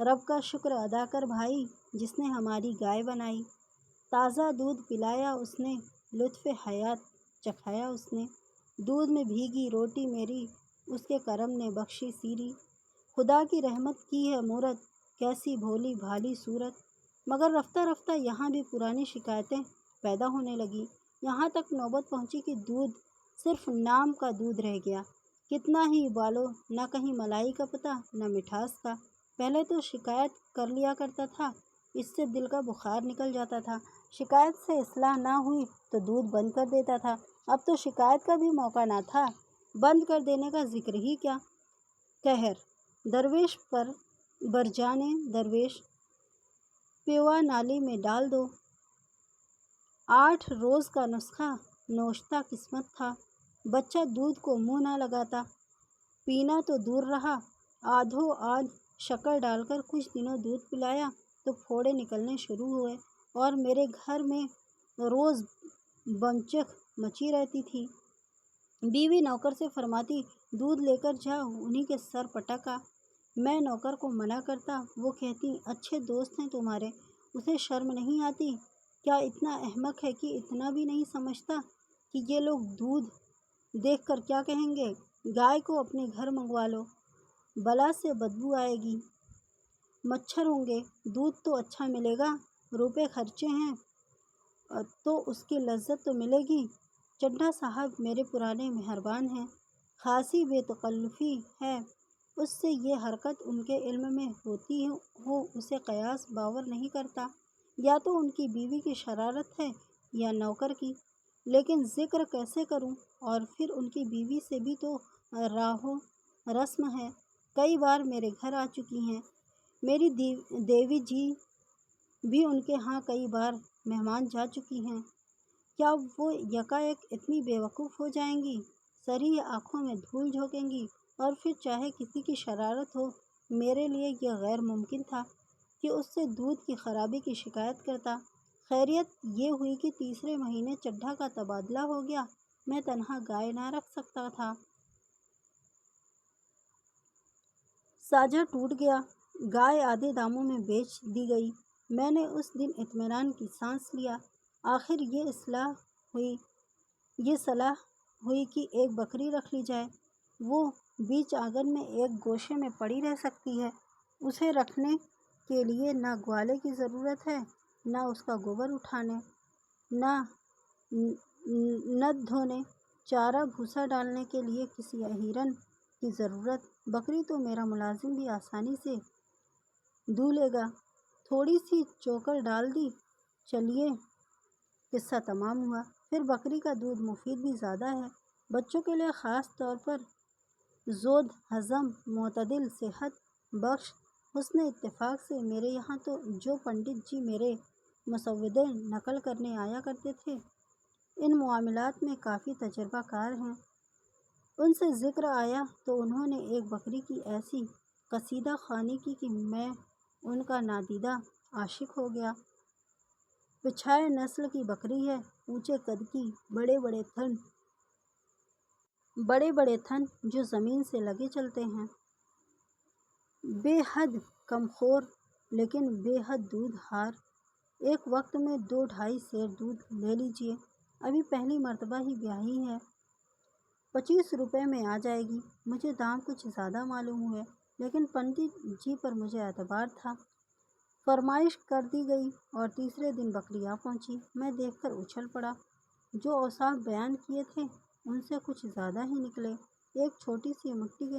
رب کا شکر ادا کر بھائی جس نے ہماری گائے بنائی۔ تازہ دودھ پلایا اس نے، لطف حیات چکھایا اس نے، دودھ میں بھیگی روٹی میری اس کے کرم نے بخشی سیری۔ خدا کی رحمت کی ہے مورت، کیسی بھولی بھالی صورت۔ مگر رفتہ رفتہ یہاں بھی پرانی شکایتیں پیدا ہونے لگیں۔ یہاں تک نوبت پہنچی کہ دودھ صرف نام کا دودھ رہ گیا۔ کتنا ہی ابالو، نہ کہیں ملائی کا پتہ نہ مٹھاس کا۔ پہلے تو شکایت کر لیا کرتا تھا، اس سے دل کا بخار نکل جاتا تھا۔ شکایت سے اصلاح نہ ہوئی تو دودھ بند کر دیتا تھا۔ اب تو شکایت کا بھی موقع نہ تھا، بند کر دینے کا ذکر ہی کیا۔ قہر درویش پر برجانے درویش، پیوا نالی میں ڈال دو۔ 8 روز کا نسخہ نوشتہ قسمت تھا۔ بچہ دودھ کو منہ نہ لگاتا، پینا تو دور رہا۔ آدھو آدھ شکر ڈال کر کچھ دنوں دودھ پلایا تو پھوڑے نکلنے شروع ہوئے اور میرے گھر میں روز بمچک مچی رہتی تھی۔ بیوی نوکر سے فرماتی دودھ لے کر جا، انہی کے سر پٹک آ۔ میں نوکر کو منع کرتا، وہ کہتی اچھے دوست ہیں تمہارے، اسے شرم نہیں آتی؟ کیا اتنا احمق ہے کہ اتنا بھی نہیں سمجھتا کہ یہ لوگ دودھ دیکھ کر کیا کہیں گے؟ گائے کو اپنے گھر منگوا لو، بلا سے بدبو آئے گی، مچھر ہوں گے، دودھ تو اچھا ملے گا، روپے خرچے ہیں تو اس کی لذت تو ملے گی۔ چڈھا صاحب میرے پرانے مہربان ہیں، خاصی بے تکلفی ہے، اس سے یہ حرکت ان کے علم میں ہوتی ہو اسے قیاس باور نہیں کرتا۔ یا تو ان کی بیوی کی شرارت ہے یا نوکر کی، لیکن ذکر کیسے کروں؟ اور پھر ان کی بیوی سے بھی تو راہ و رسم ہے، کئی بار میرے گھر آ چکی ہیں۔ میری دیوی جی بھی ان کے ہاں کئی بار مہمان جا چکی ہیں۔ کیا وہ یکایک اتنی بے وقوف ہو جائیں گی؟ سری آنکھوں میں دھول جھونکیں گی؟ اور پھر چاہے کسی کی شرارت ہو، میرے لیے یہ غیر ممکن تھا کہ اس سے دودھ کی خرابی کی شکایت کرتا۔ خیریت یہ ہوئی کہ تیسرے مہینے چڈھا کا تبادلہ ہو گیا۔ میں تنہا گائے نہ رکھ سکتا تھا، ساجھا ٹوٹ گیا، گائے آدھے داموں میں بیچ دی گئی۔ میں نے اس دن اطمینان کی سانس لیا۔ آخر یہ صلاح ہوئی کہ ایک بکری رکھ لی جائے، وہ بیچ آنگن میں ایک گوشے میں پڑی رہ سکتی ہے۔ اسے رکھنے کے لیے نہ گوالے کی ضرورت ہے، نہ اس کا گوبر اٹھانے، نہ ند دھونے، چارہ بھوسا ڈالنے کے لیے کسی اہیرن کی ضرورت۔ بکری تو میرا ملازم بھی آسانی سے دو لے گا، تھوڑی سی چوکر ڈال دی، چلیے قصہ تمام ہوا۔ پھر بکری کا دودھ مفید بھی زیادہ ہے، بچوں کے لیے خاص طور پر زود ہضم، معتدل، صحت بخش۔ حسن اتفاق سے میرے یہاں تو جو پنڈت جی میرے مسودے نقل کرنے آیا کرتے تھے، ان معاملات میں کافی تجربہ کار ہیں۔ ان سے ذکر آیا تو انہوں نے ایک بکری کی ایسی قصیدہ خوانی کی کہ میں ان کا نادیدہ عاشق ہو گیا۔ پچھائے نسل کی بکری ہے، اونچے قد کی، بڑے بڑے تھن جو زمین سے لگے چلتے ہیں، بے حد کمخور لیکن بے حد دودھ ہار۔ ایک وقت میں 2-2.5 سیر دودھ لے لیجیے، ابھی پہلی مرتبہ ہی بیاہی ہے، 25 روپے میں آ جائے گی۔ مجھے دام کچھ زیادہ معلوم ہوئے، لیکن پنڈت جی پر مجھے اعتبار تھا۔ فرمائش کر دی گئی اور تیسرے دن بکری آ پہنچی۔ میں دیکھ کر اچھل پڑا، جو اوصاف بیان کیے تھے ان سے کچھ زیادہ ہی نکلے۔ ایک چھوٹی سی مٹی کی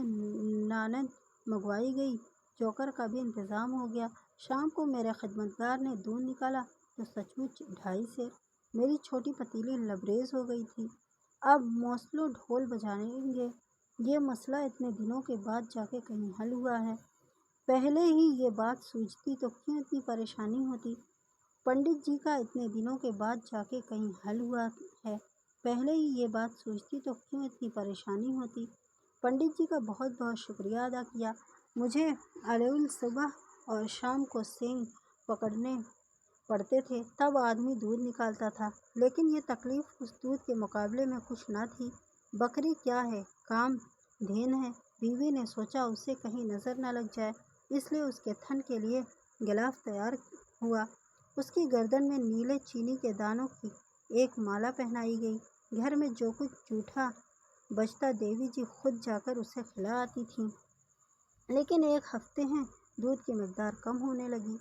ناند منگوائی گئی، چوکر کا بھی انتظام ہو گیا۔ شام کو میرے خدمتگار نے دودھ نکالا تو سچ مچ 2.5 سیر۔ میری چھوٹی پتیلی لبریز ہو گئی تھی۔ اب موسلو ڈھول بجائیں گے، یہ مسئلہ اتنے دنوں کے بعد جا کے کہیں حل ہوا ہے۔ پہلے ہی یہ بات سوجتی تو کیوں اتنی پریشانی ہوتی؟ پنڈت جی کا اتنے دنوں کے بعد جا کے کہیں حل ہوا ہے، پہلے ہی یہ بات سوچتی تو کیوں اتنی پریشانی ہوتی؟ پنڈت جی کا بہت بہت شکریہ ادا کیا۔ مجھے علیل صبح اور شام کو سینگ پکڑنے پڑتے تھے، تب آدمی دودھ نکالتا تھا، لیکن یہ تکلیف اس دودھ کے مقابلے میں کچھ نہ تھی۔ بکری کیا ہے، کام دھین ہے۔ بیوی نے سوچا اسے کہیں نظر نہ لگ جائے، اس لیے اس کے تھن کے لیے غلاف تیار ہوا۔ اس کی گردن میں نیلے چینی کے دانوں کی ایک مالا پہنائی گئی۔ گھر میں جو کچھ جھوٹا بچتا دیوی جی خود جا کر اسے کھلا آتی تھیں۔ لیکن ایک ہفتے ہیں دودھ کی مقدار کم ہونے لگی۔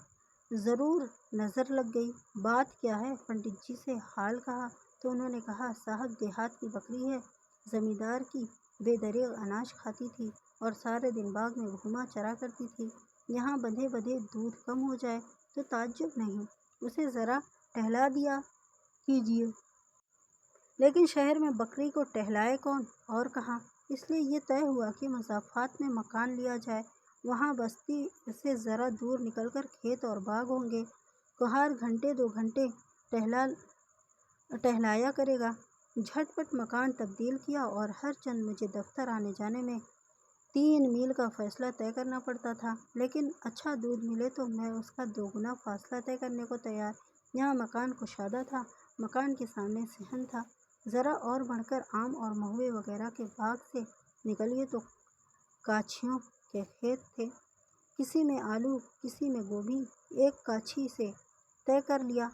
ضرور نظر لگ گئی۔ بات کیا ہے؟ پنڈت جی سے حال کہا تو انہوں نے کہا، صاحب دیہات کی بکری ہے، زمیندار کی، بے دریغ اناج کھاتی تھی اور سارے دن باغ میں گھوما چرا کرتی تھی۔ یہاں بندھے بندھے دودھ کم ہو جائے تو تعجب نہیں، اسے ذرا ٹہلا دیا کیجیے۔ لیکن شہر میں بکری کو ٹہلائے کون اور کہاں؟ اس لیے یہ طے ہوا کہ مضافات میں مکان لیا جائے۔ وہاں بستی سے ذرا دور نکل کر کھیت اور باغ ہوں گے۔ کہار گھنٹے 2 گھنٹے ٹہلایا کرے گا۔ جھٹ پٹ مکان تبدیل کیا اور ہر چند مجھے دفتر آنے جانے میں 3 میل کا فاصلہ طے کرنا پڑتا تھا، لیکن اچھا دودھ ملے تو میں اس کا 2 گنا فاصلہ طے کرنے کو تیار۔ یہاں مکان کشادہ تھا، مکان کے سامنے صحن تھا، ذرا اور بڑھ کر آم اور مہوے وغیرہ کے باغ سے نکلیے تو کاچھیوں کے کھیت تھے، کسی میں آلو کسی میں گوبھی۔ ایک کاچھی سے طے کر لیا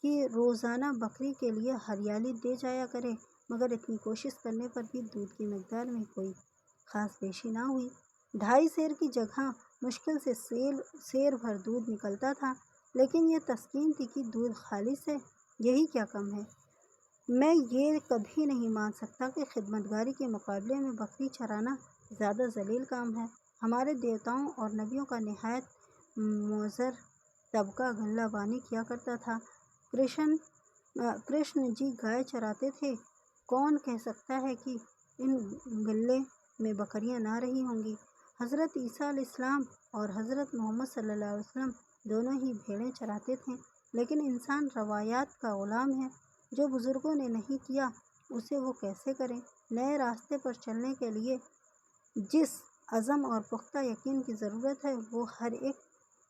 کہ روزانہ بکری کے لیے ہریالی دے جایا کرے، مگر اتنی کوشش کرنے پر بھی دودھ کی مقدار میں کوئی خاص بیشی نہ ہوئی۔ 2.5 سیر کی جگہ مشکل سے سیر بھر دودھ نکلتا تھا، لیکن یہ تسکین تھی کہ دودھ خالص ہے، یہی کیا کم ہے۔ میں یہ کبھی نہیں مان سکتا کہ خدمتگاری کے مقابلے میں بکری چرانا زیادہ ذلیل کام ہے۔ ہمارے دیوتاؤں اور نبیوں کا نہایت معزز طبقہ غلہ بانی کیا کرتا تھا۔ کرشن جی گائے چراتے تھے، کون کہہ سکتا ہے کہ ان غلے میں بکریاں نہ رہی ہوں گی۔ حضرت عیسیٰ علیہ السلام اور حضرت محمد صلی اللہ علیہ وسلم دونوں ہی بھیڑیں چراتے تھے۔ لیکن انسان روایات کا غلام ہے، جو بزرگوں نے نہیں کیا اسے وہ کیسے کریں؟ نئے راستے پر چلنے کے لیے جس عزم اور پختہ یقین کی ضرورت ہے وہ ہر ایک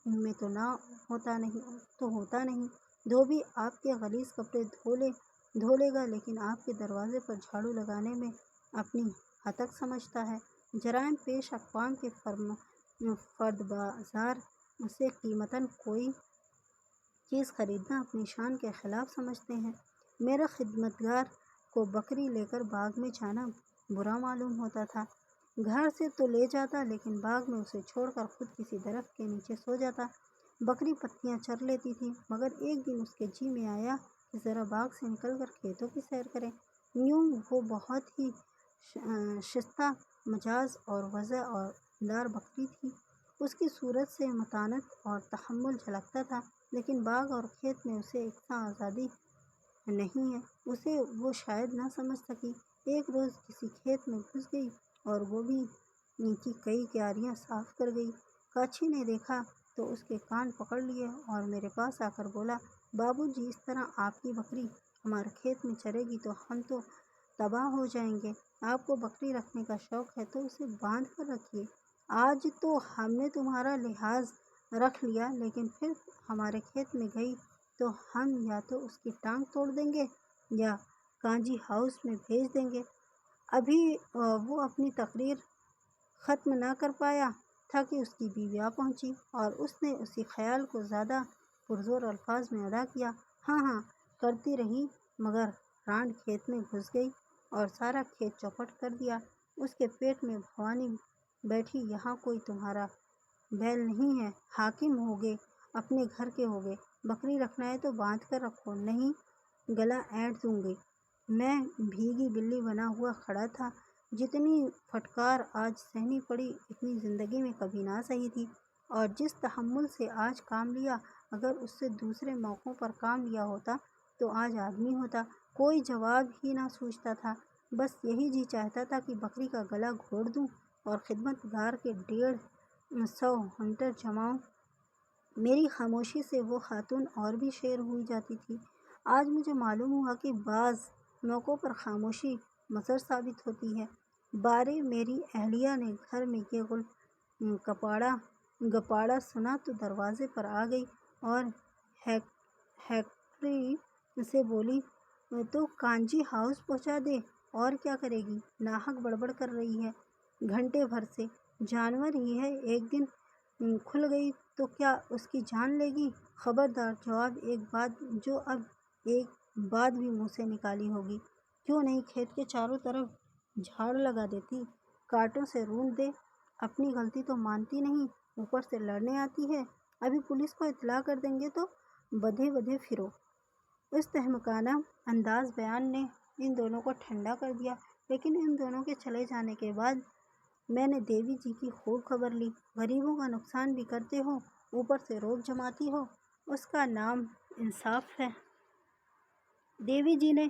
میں تو ہوتا نہیں۔ دھوبی آپ کے غلیظ کپڑے دھو لے گا، لیکن آپ کے دروازے پر جھاڑو لگانے میں اپنی ہتک سمجھتا ہے۔ جرائم پیش اقوام کے فرد بازار سے قیمتاً کوئی چیز خریدنا اپنی شان کے خلاف سمجھتے ہیں۔ میرا خدمتگار کو بکری لے کر باغ میں جانا برا معلوم ہوتا تھا۔ گھر سے تو لے جاتا، لیکن باغ میں اسے چھوڑ کر خود کسی درخت کے نیچے سو جاتا۔ بکری پتیاں چر لیتی تھی، مگر ایک دن اس کے جی میں آیا کہ ذرا باغ سے نکل کر کھیتوں کی سیر کرے۔ یوں وہ بہت ہی شائستہ مزاج اور وضع دار بکری تھی۔ اس کی صورت سے متانت اور تحمل جھلکتا تھا، لیکن باغ اور کھیت میں اسے یکساں آزادی نہیں ہے، اسے وہ شاید نہ سمجھ سکی۔ ایک روز کسی کھیت میں گھس گئی اور گوبھی کی کئی کیاریاں صاف کر گئی۔ کاچھی نے دیکھا تو اس کے کان پکڑ لیے اور میرے پاس آ کر بولا، بابو جی، اس طرح آپ کی بکری ہمارے کھیت میں چرے گی تو ہم تو تباہ ہو جائیں گے۔ آپ کو بکری رکھنے کا شوق ہے تو اسے باندھ کر رکھیے۔ آج تو ہم نے تمہارا لحاظ رکھ لیا، لیکن پھر ہمارے کھیت میں گئی تو ہم یا تو اس کی ٹانگ توڑ دیں گے یا کانجی ہاؤس میں بھیج دیں گے۔ ابھی وہ اپنی تقریر ختم نہ کر پایا تھا کہ اس کی بیوی آ پہنچی اور اس نے اسی خیال کو زیادہ پرزور الفاظ میں ادا کیا۔ ہاں ہاں کرتی رہی، مگر رانڈ کھیت میں گھس گئی اور سارا کھیت چوپٹ کر دیا۔ اس کے پیٹ میں بھوانی بیٹھی، یہاں کوئی تمہارا بیل نہیں ہے، حاکم ہوگے، اپنے گھر کے ہوگے، بکری رکھنا ہے تو باندھ کر رکھو، نہیں گلا اینٹ دوں گی۔ میں بھیگی بلی بنا ہوا کھڑا تھا۔ جتنی پھٹکار آج سہنی پڑی اتنی زندگی میں کبھی نہ سہی تھی، اور جس تحمل سے آج کام لیا، اگر اس سے دوسرے موقعوں پر کام لیا ہوتا تو آج آدمی ہوتا۔ کوئی جواب ہی نہ سوچتا تھا، بس یہی جی چاہتا تھا کہ بکری کا گلا گھونٹ دوں اور خدمتگار کے 150 ہنٹر جماؤں۔ میری خاموشی سے وہ خاتون اور بھی شیر ہوئی جاتی تھی۔ آج مجھے معلوم ہوا کہ بعض موقعوں پر خاموشی مضر ثابت ہوتی ہے۔ بارے میری اہلیہ نے گھر میں یہ گپاڑا سنا تو دروازے پر آ گئی اور ہیکٹری سے بولی، تو کانجی ہاؤس پہنچا دے، اور کیا کرے گی، ناحق بڑبڑ کر رہی ہے گھنٹے بھر سے، جانور ہی ہے، ایک دن کھل گئی تو کیا اس کی جان لے گی؟ خبردار، جواب ایک بات جو اب ایک بات بھی منہ سے نکالی ہوگی، کیوں نہیں کھیت کے چاروں طرف جھاڑ لگا دیتی، کانٹوں سے رونت دے؟ اپنی غلطی تو مانتی نہیں، اوپر سے لڑنے آتی ہے۔ ابھی پولیس کو اطلاع کر دیں گے تو بدھے بدھے پھرو۔ اس تہمکانہ انداز بیان نے ان دونوں کو ٹھنڈا کر دیا، لیکن ان دونوں کے چلے جانے کے بعد میں نے دیوی جی کی خوب خبر لی۔ غریبوں کا نقصان بھی کرتے ہو، اوپر سے روب جماتی ہو، اس کا نام انصاف ہے؟ دیوی جی نے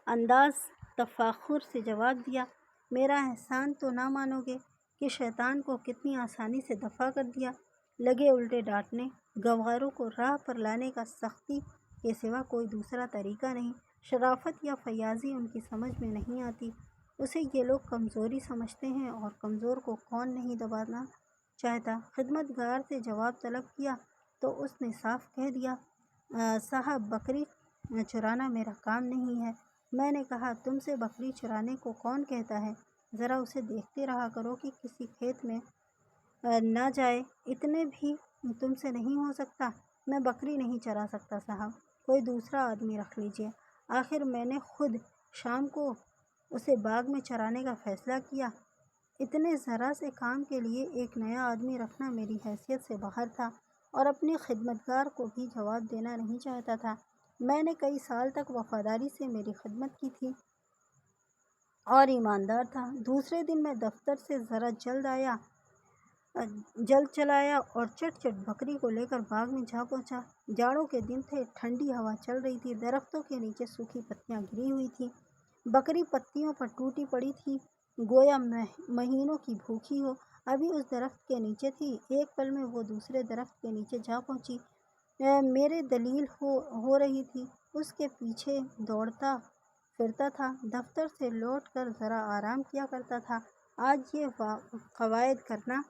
انداز تفاخر سے جواب دیا، میرا احسان تو نہ مانو گے کہ شیطان کو کتنی آسانی سے دفع کر دیا۔ لگے الٹے ڈانٹنے، گنواروں کو راہ پر لانے کا سختی کے سوا کوئی دوسرا طریقہ نہیں۔ شرافت یا فیاضی ان کی سمجھ میں نہیں آتی، اسے یہ لوگ کمزوری سمجھتے ہیں، اور کمزور کو کون نہیں دبانا چاہتا۔ خدمت گار سے جواب طلب کیا تو اس نے صاف کہہ دیا، صاحب بکری چرانا میرا کام نہیں ہے۔ میں نے کہا، تم سے بکری چرانے کو کون کہتا ہے؟ ذرا اسے دیکھتے رہا کرو کہ کسی کھیت میں نہ جائے، اتنے بھی تم سے نہیں ہو سکتا؟ میں بکری نہیں چرا سکتا صاحب، کوئی دوسرا آدمی رکھ لیجیے۔ آخر میں نے خود شام کو اسے باغ میں چرانے کا فیصلہ کیا۔ اتنے ذرا سے کام کے لیے ایک نیا آدمی رکھنا میری حیثیت سے باہر تھا، اور اپنے خدمتگار کو بھی جواب دینا نہیں چاہتا تھا۔ میں نے کئی سال تک وفاداری سے میری خدمت کی تھی اور ایماندار تھا۔ دوسرے دن میں دفتر سے ذرا جلد چلا آیا اور چٹ چٹ بکری کو لے کر باغ میں جا پہنچا۔ جاڑوں کے دن تھے، ٹھنڈی ہوا چل رہی تھی، درختوں کے نیچے سوکھی پتیاں گری ہوئی تھیں، بکری پتیوں پر ٹوٹی پڑی تھی، گویا مہینوں کی بھوکی ہو۔ ابھی اس درخت کے نیچے تھی، ایک پل میں وہ دوسرے درخت کے نیچے جا پہنچی۔ میرے دلیل ہو رہی تھی، اس کے پیچھے دوڑتا پھرتا تھا، دفتر سے لوٹ کر ذرا آرام کیا کرتا تھا۔ آج یہ قواعد کرنا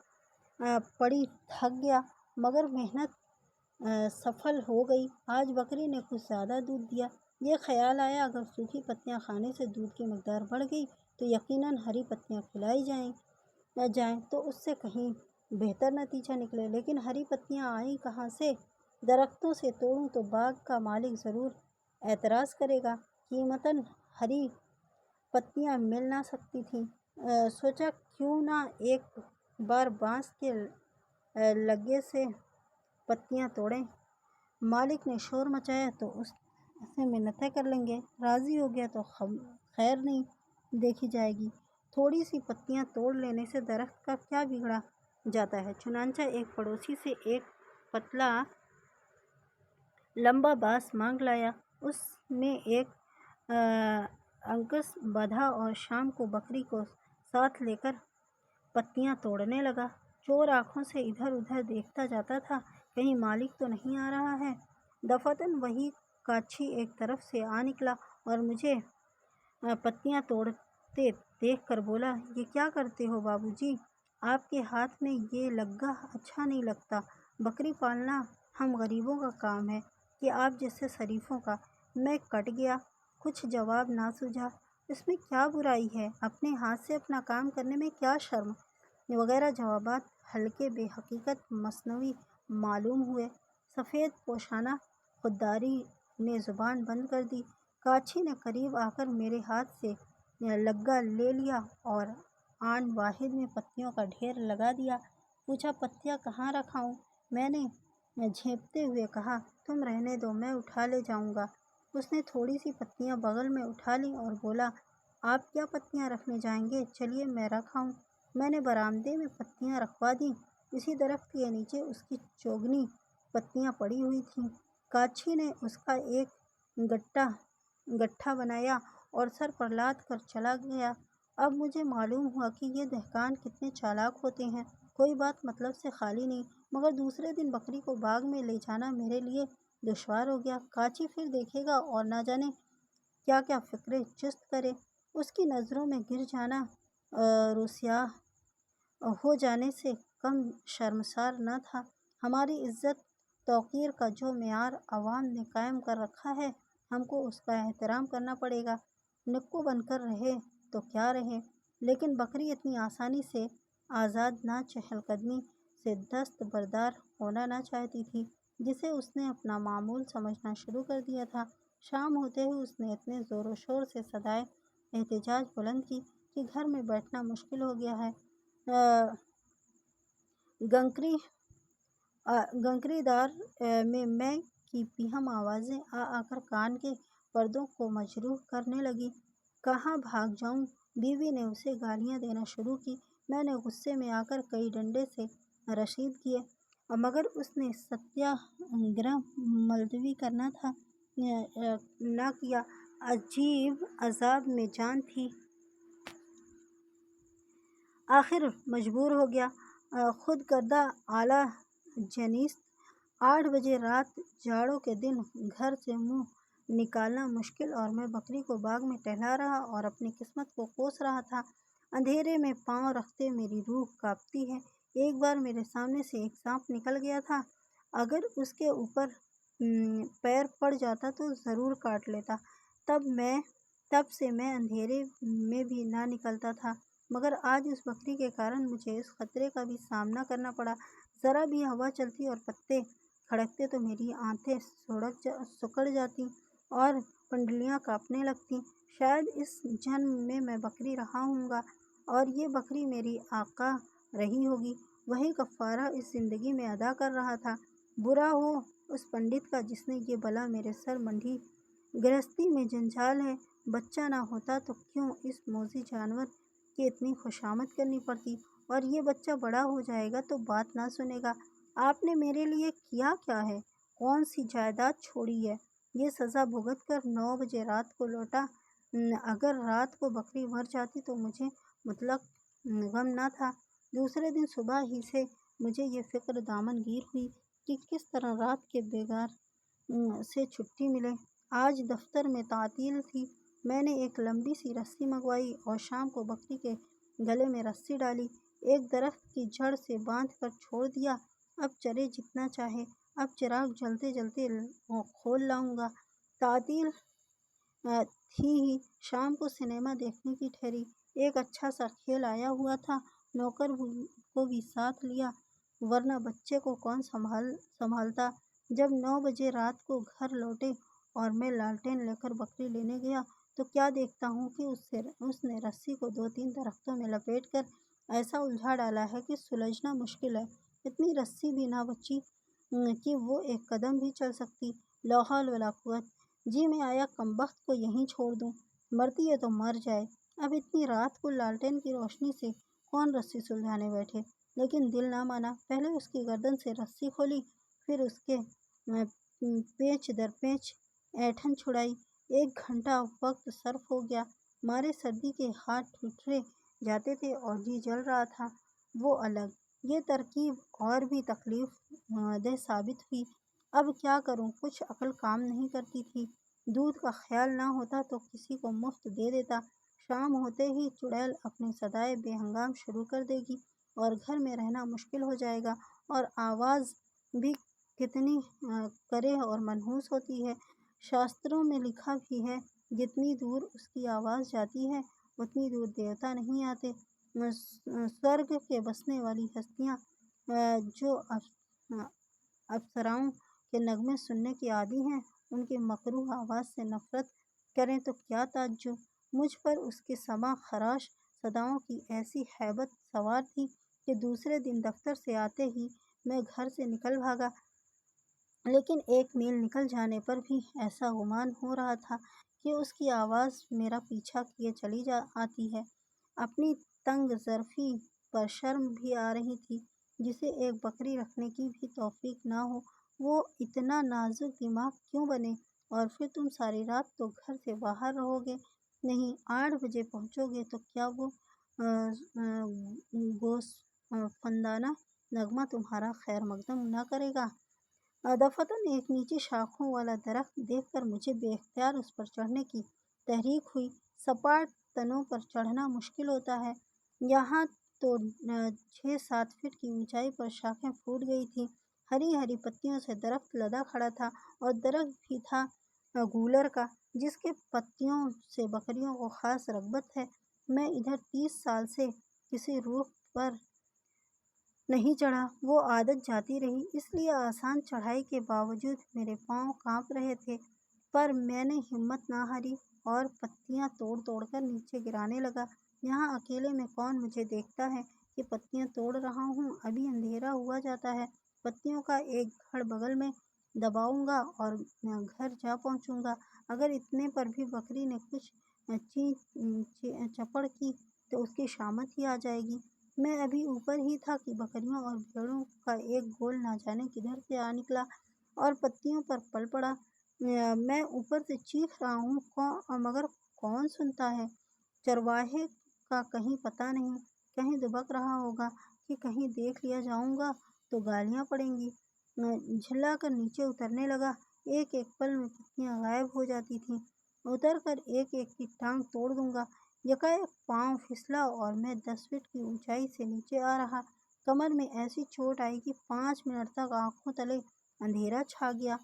پڑی، تھک گیا، مگر محنت سفل ہو گئی۔ آج بکری نے کچھ زیادہ دودھ دیا۔ یہ خیال آیا، اگر سوکھی پتیاں کھانے سے دودھ کی مقدار بڑھ گئی تو یقیناً ہری پتیاں کھلائی جائیں تو اس سے کہیں بہتر نتیجہ نکلے۔ لیکن ہری پتیاں آئیں کہاں سے؟ درختوں سے توڑوں تو باغ کا مالک ضرور اعتراض کرے گا۔ قیمتاً ہری پتیاں مل نہ سکتی تھیں۔ سوچا کیوں نہ ایک بار بانس کے لگے سے پتیاں توڑیں۔ مالک نے شور مچایا تو اس سے منتیں کر لیں گے، راضی ہو گیا تو خیر نہیں دیکھی جائے گی۔ تھوڑی سی پتیاں توڑ لینے سے درخت کا کیا بگڑا جاتا ہے؟ چنانچہ ایک پڑوسی سے ایک پتلا لمبا بانس مانگ لایا، اس میں ایک انکس بدھا اور شام کو بکری کو ساتھ لے کر پتیاں توڑنے لگا۔ چور آنکھوں سے ادھر ادھر دیکھتا جاتا تھا، کہیں مالک تو نہیں آ رہا ہے۔ دفعتاً وہی کاچھی ایک طرف سے آ نکلا اور مجھے پتیاں توڑتے دیکھ کر بولا، یہ کیا کرتے ہو بابو جی؟ آپ کے ہاتھ میں یہ لگا اچھا نہیں لگتا۔ بکری پالنا ہم غریبوں کا کام ہے کہ آپ جیسے شریفوں کا؟ میں کٹ گیا، کچھ جواب نہ سوجھا۔ اس میں کیا برائی ہے؟ اپنے ہاتھ سے اپنا کام کرنے میں کیا شرم؟ وغیرہ جوابات ہلکے بے حقیقت مصنوعی معلوم ہوئے۔ سفید پوشانہ خودداری نے زبان بند کر دی۔ کاچھی نے قریب آ کر میرے ہاتھ سے لگا لے لیا اور آن واحد میں پتیوں کا ڈھیر لگا دیا۔ پوچھا، پتیاں کہاں رکھاؤں؟ میں نے جھینپتے ہوئے کہا، تم رہنے دو، میں اٹھا لے جاؤں گا۔ اس نے تھوڑی سی پتیاں بغل میں اٹھا لیں اور بولا، آپ کیا پتیاں رکھنے جائیں گے؟ چلیے میں رکھ آؤں۔ میں نے برآمدے میں پتیاں رکھوا دیں۔ اسی درخت کے نیچے اس کی چوگنی پتیاں پڑی ہوئی تھیں۔ کاچھی نے اس کا ایک گٹھا بنایا اور سر پر لاد کر چلا گیا۔ اب مجھے معلوم ہوا کہ یہ دہقان کتنے چالاک ہوتے ہیں، کوئی بات مطلب سے خالی نہیں۔ مگر دوسرے دن بکری کو باغ میں لے جانا میرے لیے دشوار ہو گیا۔ کاچھی پھر دیکھے گا اور نہ جانے کیا کیا فکریں چست کرے۔ اس کی نظروں میں گر جانا رسوا ہو جانے سے کم شرمسار نہ تھا۔ ہماری عزت توقیر کا جو معیار عوام نے قائم کر رکھا ہے، ہم کو اس کا احترام کرنا پڑے گا۔ نکو بن کر رہے تو کیا رہے، لیکن بکری اتنی آسانی سے آزاد نہ چہل قدمی سے دست بردار ہونا نہ چاہتی تھی، جسے اس نے اپنا معمول سمجھنا شروع کر دیا تھا۔ شام ہوتے ہی اس نے اتنے زور و شور سے صدائے احتجاج بلند کی کہ گھر میں بیٹھنا مشکل ہو گیا ہے۔ گنکری دار میں کی پیہم آوازیں آ کر کان کے پردوں کو مجروح کرنے لگی۔ کہاں بھاگ جاؤں؟ بیوی نے اسے گالیاں دینا شروع کی۔ میں نے غصے میں آ کر کئی ڈنڈے سے رشید کیے، مگر اس نے ستیہ گرہ ملتوی کرنا تھا نہ کیا۔ عجیب عذاب میں جان تھی، آخر مجبور ہو گیا۔ خود کردہ اعلیٰ جنیست 8 بجے رات، جاڑوں کے دن گھر سے منہ نکالنا مشکل، اور میں بکری کو باغ میں ٹہلا رہا اور اپنی قسمت کو کوس رہا تھا۔ اندھیرے میں پاؤں رکھتے میری روح کانپتی ہے۔ ایک بار میرے سامنے سے ایک سانپ نکل گیا تھا، اگر اس کے اوپر پیر پڑ جاتا تو ضرور کاٹ لیتا۔ تب سے میں اندھیرے میں بھی نہ نکلتا تھا، مگر آج اس بکری کے کارن مجھے اس خطرے کا بھی سامنا کرنا پڑا۔ ذرا بھی ہوا چلتی اور پتے کھڑکتے تو میری آنتیں سکڑ جاتی اور پنڈلیاں کانپنے لگتی۔ شاید اس جنم میں میں بکری رہا ہوں گا اور یہ بکری میری آقا رہی ہوگی۔ وہی کفارہ اس زندگی میں ادا کر رہا تھا۔ برا ہو اس پنڈت کا جس نے یہ بلا میرے سر مندھی۔ گرہستی میں جنجال ہے، بچہ نہ ہوتا تو کیوں اس موذی جانور کی اتنی خوشامد کرنی پڑتی، اور یہ بچہ بڑا ہو جائے گا تو بات نہ سنے گا۔ آپ نے میرے لیے کیا کیا ہے؟ کون سی جائیداد چھوڑی ہے؟ یہ سزا بھگت کر 9 بجے رات کو لوٹا۔ اگر رات کو بکری مر جاتی تو مجھے مطلق غم نہ تھا۔ دوسرے دن صبح ہی سے مجھے یہ فکر دامن گیر ہوئی کہ کس طرح رات کے بیگار سے چھٹی ملے۔ آج دفتر میں تعطیل تھی۔ میں نے ایک لمبی سی رسی منگوائی اور شام کو بکری کے گلے میں رسی ڈالی، ایک درخت کی جڑ سے باندھ کر چھوڑ دیا۔ اب چرے جتنا چاہے، اب چراغ جلتے جلتے کھول لاؤں گا۔ تعطیل تھی ہی، شام کو سنیما دیکھنے کی ٹھہری۔ ایک اچھا سا کھیل آیا ہوا تھا، نوکر کو بھی ساتھ لیا، ورنہ بچے کو کون سنبھالتا۔ جب 9 بجے رات کو گھر لوٹے اور میں لالٹین لے کر بکری لینے گیا تو کیا دیکھتا ہوں کہ اس نے رسی کو 2-3 درختوں میں لپیٹ کر ایسا الجھا ڈالا ہے کہ سلجھنا مشکل ہے۔ اتنی رسی بھی نہ بچی کہ وہ ایک قدم بھی چل سکتی۔ لا حول ولا قوت! جی میں آیا کمبخت کو یہیں چھوڑ دوں، مرتی ہے تو مر جائے۔ اب اتنی رات کو لالٹین کی روشنی سے کون رسی سلجھانے بیٹھے؟ لیکن دل نہ مانا۔ پہلے اس کی گردن سے رسی کھولی، پھر اس کے پیچ در پیچ اینٹھن چھڑائی۔ 1 گھنٹہ وقت صرف ہو گیا۔ مارے سردی کے ہاتھ ٹھٹرے جاتے تھے اور جی جل رہا تھا۔ وہ الگ، یہ ترکیب اور بھی تکلیف دہ ثابت ہوئی۔ اب کیا کروں؟ کچھ عقل کام نہیں کرتی تھی۔ دودھ کا خیال نہ ہوتا تو کسی کو مفت دے دیتا۔ شام ہوتے ہی چڑیل اپنی صدائے بے ہنگام شروع کر دے گی اور گھر میں رہنا مشکل ہو جائے گا، اور آواز بھی کتنی کرہ اور منحوس ہوتی ہے۔ شاستروں میں لکھا بھی ہے، جتنی دور اس کی آواز جاتی ہے اتنی دور دیوتا نہیں آتے۔ سورگ کے بسنے والی ہستیاں جو اپسراؤں کے نغمے سننے کی عادی ہیں، ان کی مکروہ آواز سے نفرت کریں تو کیا تعجب۔ مجھ پر اس کی سماع خراش صداؤں کی ایسی ہیبت سوار تھی کہ دوسرے دن دفتر سے آتے ہی میں گھر سے نکل بھاگا، لیکن 1 میل نکل جانے پر بھی ایسا گمان ہو رہا تھا کہ اس کی آواز میرا پیچھا کیے چلی آتی ہے۔ اپنی تنگ ظرفی پر شرم بھی آ رہی تھی۔ جسے ایک بکری رکھنے کی بھی توفیق نہ ہو، وہ اتنا نازک دماغ کیوں بنے؟ اور پھر تم ساری رات تو گھر سے باہر رہو گے نہیں، 8 بجے پہنچو گے تو کیا وہ گوسفندانہ نغمہ تمہارا خیر مقدم نہ کرے گا؟ دفعتاً ایک نیچی شاخوں والا درخت دیکھ کر مجھے بے اختیار اس پر چڑھنے کی تحریک ہوئی۔ سپاٹ تنوں پر چڑھنا مشکل ہوتا ہے۔ یہاں تو 6-7 فٹ کی اونچائی پر شاخیں پھوٹ گئی تھیں۔ ہری ہری پتیوں سے درخت لدا کھڑا تھا، اور درخت بھی تھا گولر کا، جس کے پتیوں سے بکریوں کو خاص رغبت ہے۔ میں ادھر 30 سال سے کسی روح پر نہیں چڑھا۔ وہ عادت جاتی رہی، اس لیے آسان چڑھائی کے باوجود میرے پاؤں کانپ رہے تھے، پر میں نے ہمت نہ ہاری اور پتیاں توڑ توڑ کر نیچے گرانے لگا۔ یہاں اکیلے میں کون مجھے دیکھتا ہے کہ پتیاں توڑ رہا ہوں؟ ابھی اندھیرا ہوا جاتا ہے، پتیوں کا ایک گھڑ بغل میں دباؤں گا اور گھر جا پہنچوں گا۔ اگر اتنے پر بھی بکری نے کچھ چپڑ کی تو اس کی شامت ہی آ جائے گی۔ میں ابھی اوپر ہی تھا کہ بکریوں اور بھیڑوں کا ایک گول نہ جانے کدھر سے آ نکلا اور پتیوں پر پل پڑا۔ میں اوپر سے چیخ رہا ہوں مگر کون سنتا ہے؟ چرواہے کا کہیں پتہ نہیں، کہیں دبک رہا ہوگا کہ کہیں دیکھ لیا جاؤں گا تو گالیاں پڑیں گی۔ جھلا کر نیچے اترنے لگا، ایک ایک پل میں پتیاں غائب ہو جاتی تھیں۔ اتر کر ایک ایک کی ٹانگ توڑ دوں گا۔ یکایک پاؤں پھسلا اور میں 10 فٹ کی اونچائی سے نیچے آ رہا۔ کمر میں ایسی چوٹ آئی کہ 5 منٹ تک آنکھوں تلے اندھیرا چھا گیا۔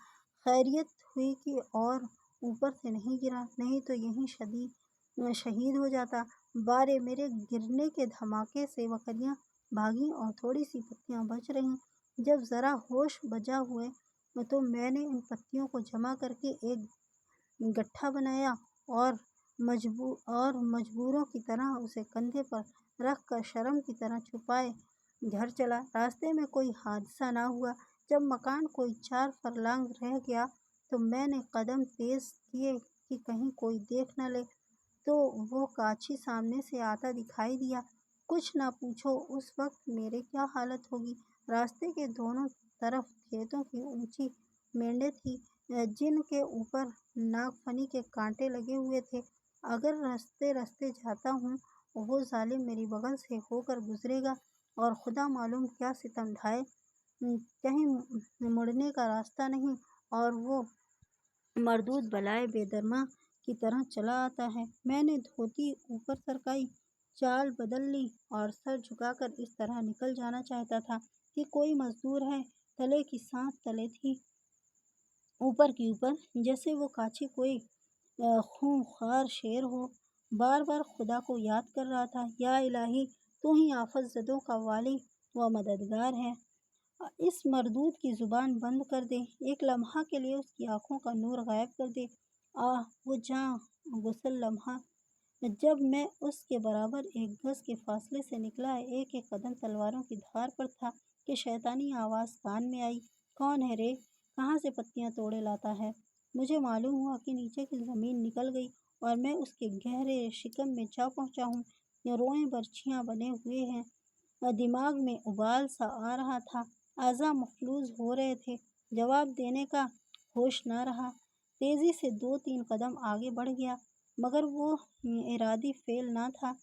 خیریت ہوئی کہ اور اوپر سے نہیں گرا، نہیں تو یہیں شہید ہو جاتا۔ بارے میرے گرنے کے دھماکے سے بکریاں بھاگیں اور تھوڑی سی پتیاں بچ رہیں۔ جب ذرا ہوش بجا ہوئے تو میں نے ان پتیوں کو جمع کر کے ایک گٹھا بنایا اور مجبوروں کی طرح اسے کندھے پر رکھ کر شرم کی طرح چھپائے گھر چلا۔ راستے میں کوئی حادثہ نہ ہوا۔ جب مکان کوئی 4 فرلانگ رہ گیا تو میں نے قدم تیز کیے کہ کہیں کوئی دیکھ نہ لے، تو وہ کاچی سامنے سے آتا دکھائی دیا۔ کچھ نہ پوچھو اس وقت میری کیا حالت ہوگی۔ راستے کے دونوں طرف کھیتوں کی اونچی مینڈیں تھیں جن کے اوپر ناگفنی کے کانٹے لگے ہوئے تھے۔ اگر رستے رستے جاتا ہوں، وہ ظالم میری بغل سے ہو کر گزرے گا اور خدا معلوم کیا ستم ڈھائے۔ کہیں مڑنے کا راستہ نہیں اور وہ مردود بلائے بے درماں کی طرح چلا آتا ہے۔ میں نے دھوتی اوپر سرکائی، چال بدل لی اور سر جھکا کر اس طرح نکل جانا چاہتا تھا کہ کوئی مزدور ہے۔ تلے کی سانس تلے تھی، اوپر کی اوپر، جیسے وہ کاچی کوئی خونخوار شیر ہو۔ بار بار خدا کو یاد کر رہا تھا، یا الہی، تو ہی آفت زدوں کا والی و مددگار ہے۔ اس مردود کی زبان بند کر دے، ایک لمحہ کے لیے اس کی آنکھوں کا نور غائب کر دے۔ آہ وہ جاں گسل لمحہ! جب میں اس کے برابر 1 گز کے فاصلے سے نکلا، ایک ایک قدم تلواروں کی دھار پر تھا کہ شیطانی آواز کان میں آئی، کون ہے رے؟ کہاں سے پتیاں توڑے لاتا ہے؟ مجھے معلوم ہوا کہ نیچے کی زمین نکل گئی اور میں اس کے گہرے شکم میں جا پہنچا ہوں۔ روئیں برچھیاں بنے ہوئے ہیں، دماغ میں ابال سا آ رہا تھا، اعضاء مفلوج ہو رہے تھے، جواب دینے کا ہوش نہ رہا۔ تیزی سے 2-3 قدم آگے بڑھ گیا، مگر وہ ارادی فعل نہ تھا،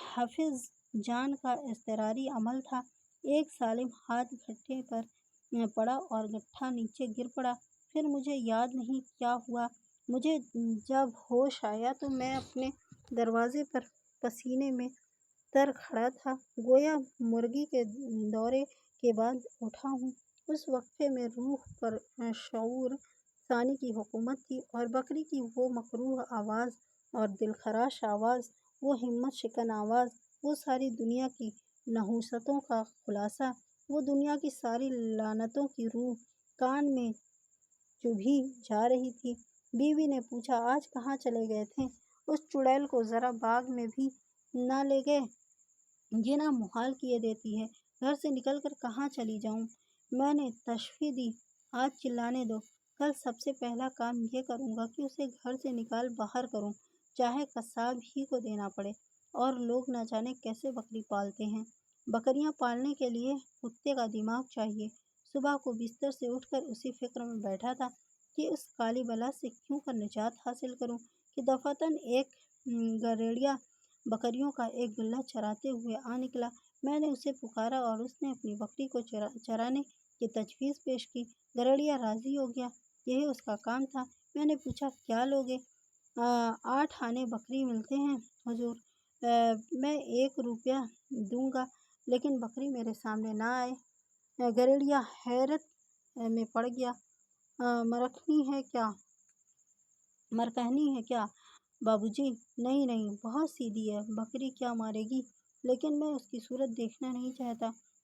حفظ جان کا اضطراری عمل تھا۔ ایک ظالم ہاتھ گٹھے پر پڑا اور گٹھا نیچے گر پڑا۔ پھر مجھے یاد نہیں کیا ہوا۔ مجھے جب ہوش آیا تو میں اپنے دروازے پر پسینے میں تر کھڑا تھا، گویا مرگی کے دورے کے بعد اٹھا ہوں۔ اس وقفے میں روح پر شعور ثانی کی حکومت تھی اور بکری کی وہ مکروہ آواز اور دلخراش آواز، وہ ہمت شکن آواز، وہ ساری دنیا کی نحوستوں کا خلاصہ، وہ دنیا کی ساری لعنتوں کی روح کان میں چبھی جا رہی تھی۔ بیوی نے پوچھا، آج کہاں چلے گئے تھے؟ اس چڑیل کو ذرا باغ میں بھی نہ لے گئے؟ جینا محال کیے دیتی ہے، گھر سے نکل کر کہاں چلی جاؤں؟ میں نے تشفی دی، آج چلانے دو، کل سب سے پہلا کام یہ کروں گا کہ اسے گھر سے نکال باہر کروں، چاہے قصاب ہی کو دینا پڑے۔ اور لوگ نہ جانے کیسے بکری پالتے ہیں۔ بکریاں پالنے کے لیے کتے کا دماغ چاہیے۔ صبح کو بستر سے اٹھ کر اسی فکر میں بیٹھا تھا کہ اس کالی بلا سے کیوں کر نجات حاصل کروں کہ دفعتاً ایک گریڑیا بکریوں کا ایک گلہ چراتے ہوئے آ نکلا۔ میں نے اسے پکارا اور اس نے اپنی بکری کو چرانے کی تجویز پیش کی۔ گریڑیا راضی ہو گیا، یہی اس کا کام تھا۔ میں نے پوچھا، کیا لوگے؟ 8 آنے بکری ملتے ہیں حضور۔ میں 1 روپیہ دوں گا، لیکن بکری میرے سامنے نہ آئے۔ گریڑیا حیرت میں پڑ گیا۔ مرکہنی ہے کیا بابوجی؟ نہیں، بہت سیدھی ہے، بکری کیا مارے گی، لیکن میں اس کی صورت دیکھنا نہیں چاہتا۔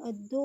2